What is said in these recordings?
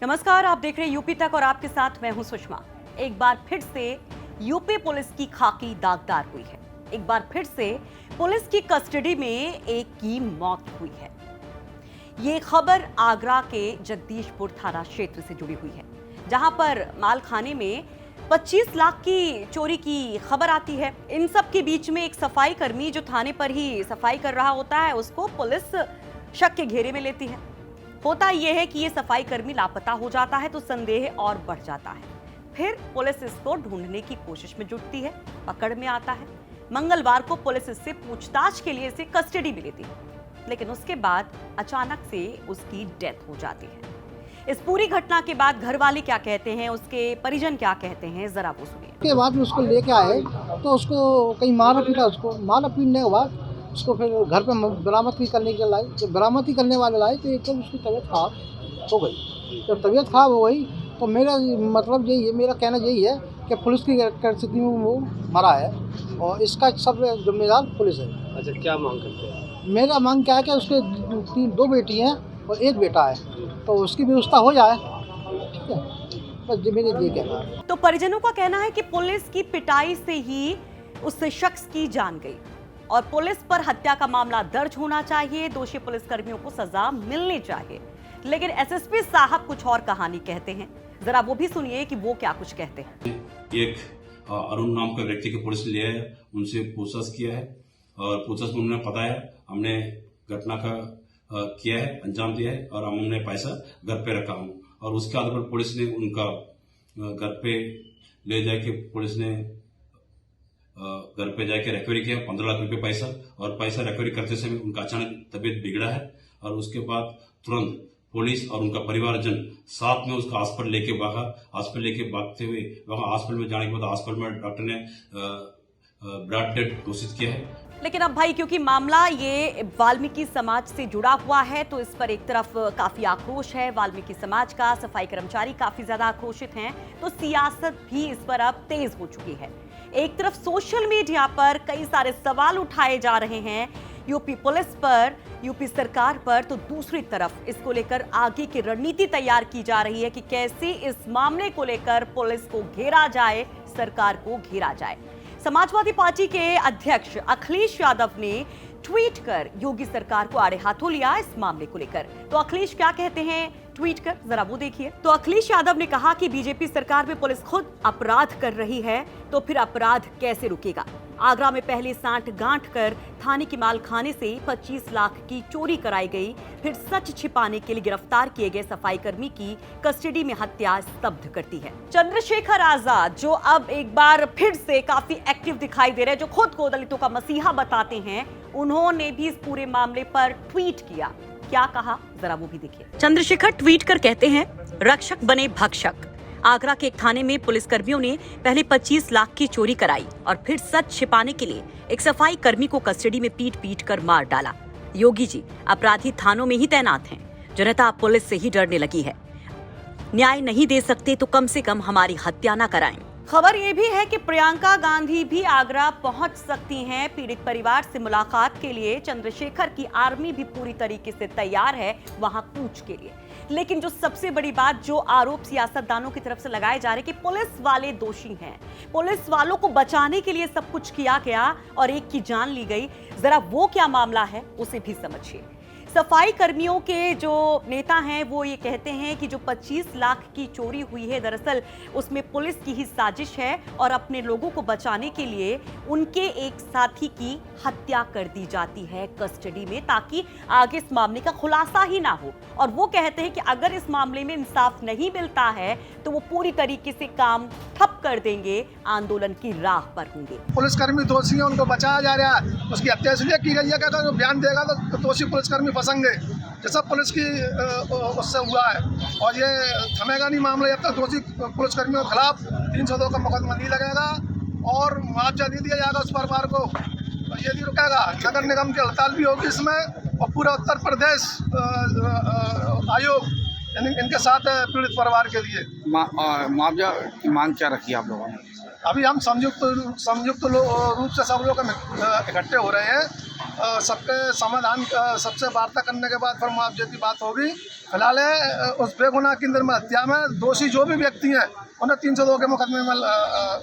नमस्कार, आप देख रहे हैं यूपी तक और आपके साथ मैं हूं सुषमा। एक बार फिर से यूपी पुलिस की खाकी दागदार हुई है। एक बार फिर से पुलिस की कस्टडी में एक की मौत हुई है। ये खबर आगरा के जगदीशपुर थाना क्षेत्र से जुड़ी हुई है, जहां पर मालखाने में 25 लाख की चोरी की खबर आती है। इन सब के बीच में एक सफाई कर्मी जो थाने पर ही सफाई कर रहा होता है, उसको पुलिस शक के घेरे में लेती है। होता यह है कि ये सफाई कर्मी लापता हो जाता है तो संदेह और बढ़ जाता है। फिर पुलिस इसको ढूंढने की कोशिश में जुटती है, पकड़ में आता है। मंगलवार को पुलिस इससे पूछताछ के लिए इसे कस्टडी में लेती है, लेकिन उसके बाद अचानक से उसकी डेथ हो जाती है। इस पूरी घटना के बाद घर वाले क्या कहते हैं, उसके परिजन क्या कहते हैं, जरा वो सुनिए। के बाद में उसको लेके आए तो उसको कहीं मारा पीटा, उसको मारा पीटने के बाद उसको फिर घर पे बरामदगी करने के लिए लाए। जब बरामदगी करने वाले लाए तो एकदम उसकी तबीयत खराब हो गई। जब तबीयत खराब हो गई तो मेरा मतलब यही है, मेरा कहना यही है कि पुलिस की स्थिति में वो मरा है और इसका सब जिम्मेदार पुलिस है। अच्छा, क्या मांग करते हैं? मेरा मांग क्या है कि उसके दो बेटी हैं और एक बेटा है, तो उसकी व्यवस्था हो जाए। ठीक है, बस मेरे ये कहना है। तो परिजनों का कहना है कि पुलिस की पिटाई से ही उस शख्स की जान गई और पुलिस पर हत्या का मामला दर्ज होना चाहिए। दोषी पुलिसकर्मियों को सजा मिलनी चाहिए। लेकिन एसएसपी साहब कुछ और कहानी कहते हैं, जरा वो भी सुनिए कि वो क्या कुछ कहते हैं। एक अरुण नाम का व्यक्ति को पुलिस ने लिया है, उनसे पूछताछ किया है और पूछताछ में उन्होंने बताया हमने घटना का किया है, अंजाम दिया है और हमने पैसा घर पे रखा हूं। और उसके आधार पर पुलिस ने उनका घर पे ले जाके पुलिस ने घर पे जाके रिकवरी किया 15 लाख रुपए पैसा, और पैसा रिकवरी करते समय उनका अचानक तबीयत बिगड़ा है और उसके बाद तुरंत पुलिस और उनका परिवारजन साथ में उसका हॉस्पिटल लेके भागा। हॉस्पिटल लेके भागते हुए वहां हॉस्पिटल में जाने के बाद हॉस्पिटल में डॉक्टर ने ब्लड डेथ घोषित किया है। लेकिन अब भाई, क्योंकि मामला ये वाल्मीकि समाज से जुड़ा हुआ है तो इस पर एक तरफ काफी आक्रोश है वाल्मीकि समाज का, सफाई कर्मचारी काफी ज्यादा आक्रोशित हैं, तो सियासत भी इस पर अब तेज हो चुकी है। एक तरफ सोशल मीडिया पर कई सारे सवाल उठाए जा रहे हैं यूपी पुलिस पर, यूपी सरकार पर, तो दूसरी तरफ इसको लेकर आगे की रणनीति तैयार की जा रही है कि कैसे इस मामले को लेकर पुलिस को घेरा जाए, सरकार को घेरा जाए। समाजवादी पार्टी के अध्यक्ष अखिलेश यादव ने ट्वीट कर योगी सरकार को आड़े हाथों लिया इस मामले को लेकर। तो अखिलेश क्या कहते हैं ट्वीट कर, जरा वो देखिए। तो अखिलेश यादव ने कहा कि बीजेपी सरकार में पुलिस खुद अपराध कर रही है तो फिर अपराध कैसे रुकेगा। आगरा में पहले सांठ गांठ कर थाने की मालखाने से 25 लाख की चोरी कराई गई, फिर सच छिपाने के लिए गिरफ्तार किए गए सफाई कर्मी की कस्टडी में हत्या स्तब्ध करती है। चंद्रशेखर आजाद, जो अब एक बार फिर से काफी एक्टिव दिखाई दे रहे हैं, जो खुद को दलितों का मसीहा बताते हैं, उन्होंने भी इस पूरे मामले पर ट्वीट किया। क्या कहा, जरा वो भी देखिए। चंद्रशेखर ट्वीट कर कहते हैं, रक्षक बने भक्षक। आगरा के एक थाने में पुलिसकर्मियों ने पहले 25 लाख की चोरी कराई और फिर सच छिपाने के लिए एक सफाई कर्मी को कस्टडी में पीट पीट कर मार डाला। योगी जी, अपराधी थानों में ही तैनात हैं, जनता पुलिस से ही डरने लगी है। न्याय नहीं दे सकते तो कम से कम हमारी हत्या न कराएं। खबर यह भी है कि प्रियंका गांधी भी आगरा पहुंच सकती हैं पीड़ित परिवार से मुलाकात के लिए। चंद्रशेखर की आर्मी भी पूरी तरीके से तैयार है वहां कूच के लिए। लेकिन जो सबसे बड़ी बात, जो आरोप सियासतदानों की तरफ से लगाए जा रहे कि पुलिस वाले दोषी हैं, पुलिस वालों को बचाने के लिए सब कुछ किया गया और एक की जान ली गई, जरा वो क्या मामला है उसे भी समझिए। सफाई कर्मियों के जो नेता हैं वो ये कहते हैं कि जो 25 लाख की चोरी हुई है, दरअसल उसमें पुलिस की ही साजिश है और अपने लोगों को बचाने के लिए उनके एक साथी की हत्या कर दी जाती है कस्टडी में, ताकि आगे इस मामले का खुलासा ही ना हो। और वो कहते हैं कि अगर इस मामले में इंसाफ नहीं मिलता है तो वो पूरी तरीके से काम ठप कर देंगे, आंदोलन की राह पर होंगे। पुलिसकर्मी दोषी हैं, उनको बचाया जा रहा है। उसकी हत्या इसलिए की गई है कि अगर बयान देगा तो दोषी पुलिसकर्मी फंसेंगे, जैसा पुलिस की उससे हुआ है। और ये थमेगा नहीं मामला जब तक दोषी पुलिसकर्मियों के खिलाफ 302 का मुकदमा नहीं लगेगा और मुआवजा नहीं दिया जाएगा उस परिवार को, तो ये नहीं रुकेगा। नगर निगम की हड़ताल भी होगी इसमें और पूरा उत्तर प्रदेश आयोग इनके साथ पीड़ित परिवार के लिए मुआवजा की मांग क्या रखी आप लोगों ने? अभी हम संयुक्त रूप से सब लोग इकट्ठे हो रहे हैं सबके समाधान सबसे वार्ता करने के बाद फिर मुआवजे की बात होगी। फिलहाल उस बेगुनाह केंद्र में हत्या में दोषी जो भी व्यक्ति हैं उन्हें 302 के मुकदमे में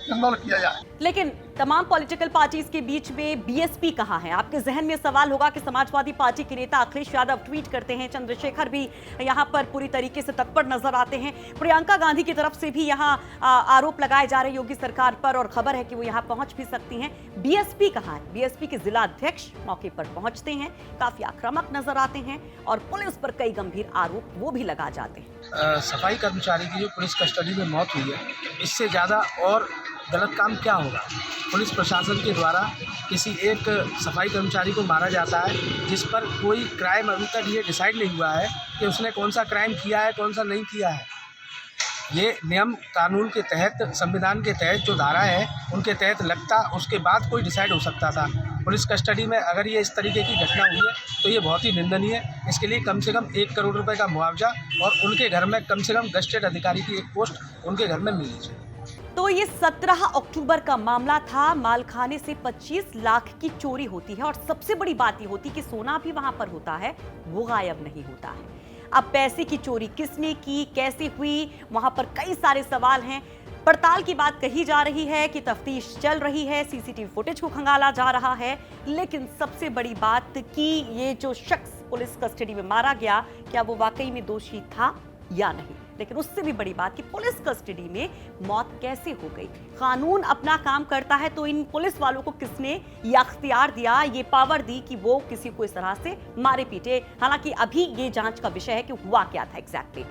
इन्वॉल्व किया जाए। लेकिन तमाम पॉलिटिकल पार्टीज के बीच में बीएसपी कहां है? आपके जहन में सवाल होगा कि समाजवादी पार्टी के नेता अखिलेश यादव ट्वीट करते हैं, चंद्रशेखर भी यहां पर पूरी तरीके से तत्पर नजर आते हैं, प्रियंका गांधी की तरफ से भी यहां आरोप लगाए जा रहे योगी सरकार पर और खबर है कि वो यहां पहुंच भी सकती हैं। बीएसपी कहां है? बीएसपी के जिला अध्यक्ष मौके पर पहुंचते हैं, काफी आक्रामक नजर आते हैं और पुलिस पर कई गंभीर आरोप वो भी लगा जाते हैं। सफाई कर्मचारी की जो पुलिस कस्टडी में मौत हुई है, इससे ज़्यादा और गलत काम क्या होगा? पुलिस प्रशासन के द्वारा किसी एक सफाई कर्मचारी को मारा जाता है जिस पर कोई क्राइम अभी तक ये डिसाइड नहीं हुआ है कि उसने कौन सा क्राइम किया है, कौन सा नहीं किया है। ये नियम कानून के तहत, संविधान के तहत जो धारा है उनके तहत लगता, उसके बाद कोई डिसाइड हो सकता था। पुलिस कस्टडी में अगर ये इस तरीके की घटना हुई है तो ये बहुत ही निंदनीय है। इसके लिए कम से कम 1 करोड़ रुपए का मुआवजा और उनके घर में कम से कम गस्टेड अधिकारी की एक पोस्ट उनके घर में मिलनी चाहिए। तो ये 17 अक्टूबर का मामला था। मालखाने से 25 लाख की चोरी होती है और सबसे बड़ी बात ये होती कि सोना भी वहां पर होता है, वो गायब नहीं होता है। अब पैसे की चोरी किसने की, कैसे हुई, वहां पर कई सारे सवाल हैं। पड़ताल की बात कही जा रही है कि तफ्तीश चल रही है, सीसीटीवी फुटेज को खंगाला जा रहा है, लेकिन सबसे बड़ी बात कि ये जो शख्स पुलिस कस्टडी में मारा गया, क्या वो वाकई में दोषी था या नहीं। लेकिन उससे भी बड़ी बात कि पुलिस कस्टडी में मौत कैसे हो गई। कानून अपना काम करता है तो इन पुलिस वालों को किसने ये अख्तियार दिया, ये पावर दी कि वो किसी को इस तरह से मारे पीटे। हालांकि अभी ये जांच का विषय है कि हुआ क्या था एग्जैक्टली।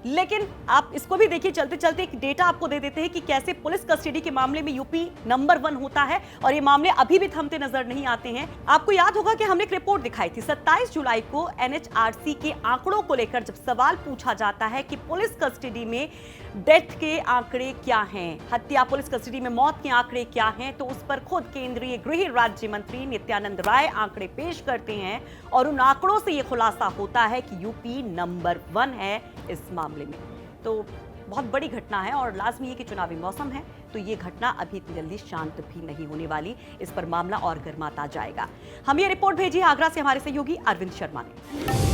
लेकिन आप इसको भी देखिए, चलते चलते एक डेटा आपको दे देते हैं कि कैसे पुलिस कस्टडी के मामले में यूपी नंबर 1 होता है और ये मामले अभी भी थमते नजर नहीं आते हैं। आपको याद होगा कि हमने एक रिपोर्ट दिखाई थी 27 जुलाई को एनएचआरसी के आंकड़ों को लेकर। जब सवाल पूछा जाता है कि पुलिस कस्टडी में डेथ के आंकड़े क्या हैं, हत्या पुलिस कस्टडी में मौत के आंकड़े क्या हैं, तो उस पर खुद केंद्रीय गृह राज्य मंत्री नित्यानंद राय आंकड़े पेश करते हैं और उन आंकड़ों से यह खुलासा होता है कि यूपी नंबर 1 है इस मामले में। तो बहुत बड़ी घटना है और लाजमी है कि चुनावी मौसम है तो ये घटना अभी इतनी जल्दी शांत भी नहीं होने वाली। इस पर मामला और गर्माता जाएगा। हम ये रिपोर्ट भेजी आगरा से हमारे सहयोगी अरविंद शर्मा ने।